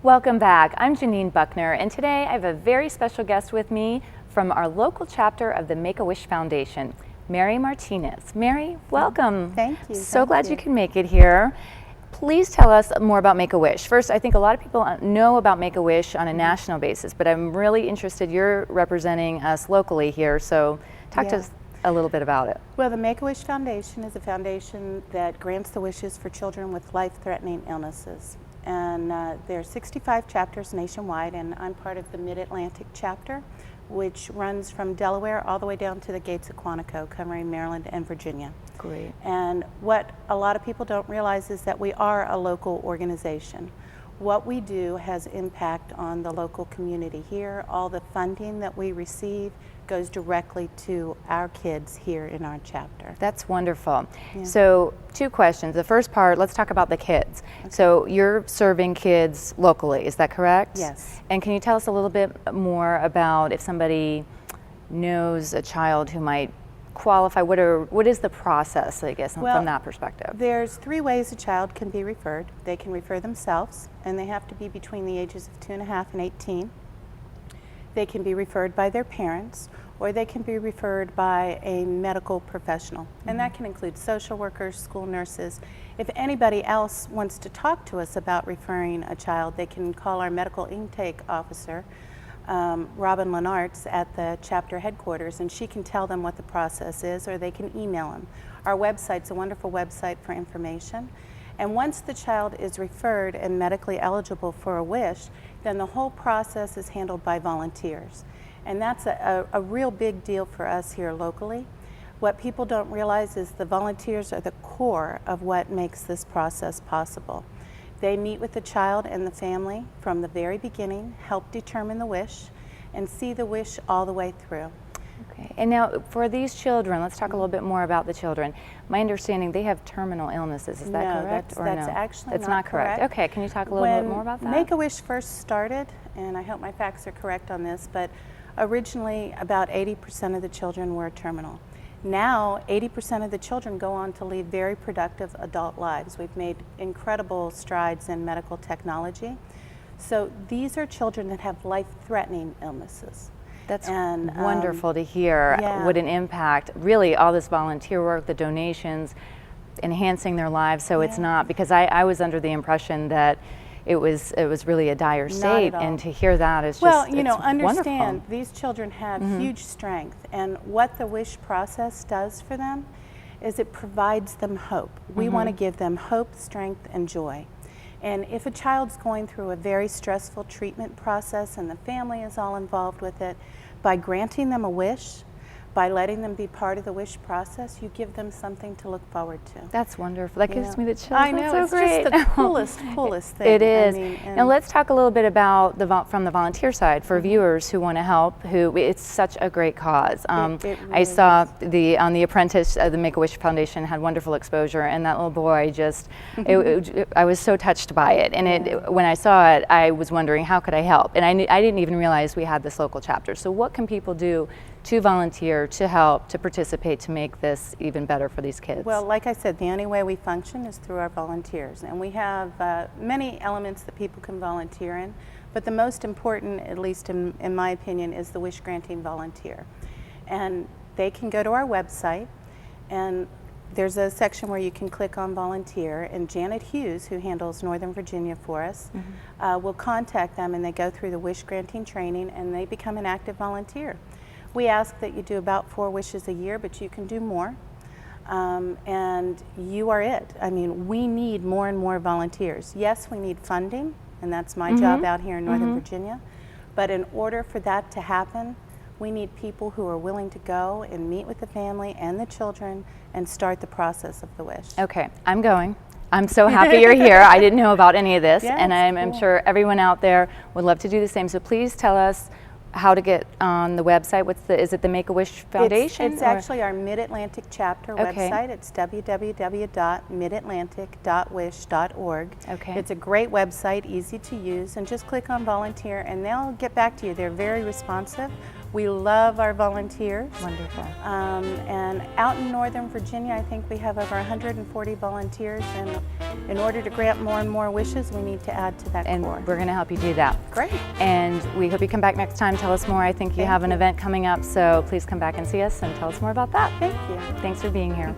Welcome back. I'm Janean Buchner, and today I have a very special guest with me from our local chapter of the Make-A-Wish Foundation, Mary Martinez. Mary, welcome. Thank you. So glad you can make it here. Please tell us more about Make-A-Wish. First, I think a lot of people know about Make-A-Wish on a national basis, but I'm really interested, you're representing us locally here, so talk to us a little bit about it. Well, the Make-A-Wish Foundation is a foundation that grants the wishes for children with life-threatening illnesses. And there are 65 chapters nationwide, and I'm part of the Mid-Atlantic chapter, which runs from Delaware all the way down to the gates of Quantico, covering Maryland and Virginia. Great. And what a lot of people don't realize is that we are a local organization. What we do has impact on the local community here. All the funding that we receive goes directly to our kids here in our chapter. That's wonderful. Yeah. So, two questions. The first part, let's talk about the kids. Okay. So you're serving kids locally, is that correct? Yes. And can you tell us a little bit more about if somebody knows a child who might qualify, what is the process, I guess, from that perspective? There's 3 ways a child can be referred. They can refer themselves, and they have to be between the ages of 2.5 and 18. They can be referred by their parents, or they can be referred by a medical professional. And that can include social workers, school nurses. If anybody else wants to talk to us about referring a child, they can call our medical intake officer, Robin Lenartz, at the chapter headquarters, and she can tell them what the process is, or they can email them. Our website's a wonderful website for information. And once the child is referred and medically eligible for a wish, then the whole process is handled by volunteers. And that's a real big deal for us here locally. What people don't realize is the volunteers are the core of what makes this process possible. They meet with the child and the family from the very beginning, help determine the wish, and see the wish all the way through. Okay, and now for these children, let's talk a little bit more about the children. My understanding, they have terminal illnesses, is that correct? That's actually not correct. Okay, can you talk a little bit more about that? When Make-A-Wish first started, and I hope my facts are correct on this, but originally about 80% of the children were terminal. Now, 80% of the children go on to lead very productive adult lives. We've made incredible strides in medical technology. So these are children that have life-threatening illnesses. That's wonderful to hear. What an impact, really, all this volunteer work, the donations, enhancing their lives. So it's not, because I was under the impression that it was really a dire state, and to hear that is just, well, you know, understand wonderful. These children have huge strength, and what the wish process does for them is it provides them hope. We want to give them hope, strength, and joy. And if a child's going through a very stressful treatment process and the family is all involved with it, by granting them a wish, by letting them be part of the wish process, you give them something to look forward to. That's wonderful. That gives me the chills. I know, That's so it's great. just the coolest thing. It is. I mean, now let's talk a little bit about from the volunteer side for viewers who want to help. It's such a great cause. It really I saw on The Apprentice, the Make-A-Wish Foundation had wonderful exposure, and that little boy just, I was so touched by it. And when I saw it, I was wondering, how could I help? And I didn't even realize we had this local chapter. So what can people do to volunteer, to help, to participate, to make this even better for these kids? Well, like I said, the only way we function is through our volunteers. And we have many elements that people can volunteer in, but the most important, at least in my opinion, is the wish granting volunteer. And they can go to our website, and there's a section where you can click on volunteer, and Janet Hughes, who handles Northern Virginia for us, will contact them, and they go through the wish granting training, and they become an active volunteer. We ask that you do about 4 wishes a year, but you can do more. And you are it. I mean, we need more and more volunteers. Yes, we need funding, and that's my job out here in Northern Virginia. But in order for that to happen, we need people who are willing to go and meet with the family and the children and start the process of the wish. Okay, I'm going. I'm so happy you're here. I didn't know about any of this, and I'm sure everyone out there would love to do the same. So please tell us how to get on the website. Is it the Make-A-Wish Foundation? It's actually our Mid-Atlantic chapter website. It's www.midatlantic.wish.org. It's a great website, easy to use, and just click on volunteer and they'll get back to you. They're very responsive. We love our volunteers. Wonderful. And out in Northern Virginia, I think we have over 140 volunteers, and in order to grant more and more wishes, we need to add to that And core. we're going to help you do that. Great. And we hope you come back next time, tell us more. I think you Thank have an you. event coming up, so please come back and see us and tell us more about that. Thank you. Thanks for being here.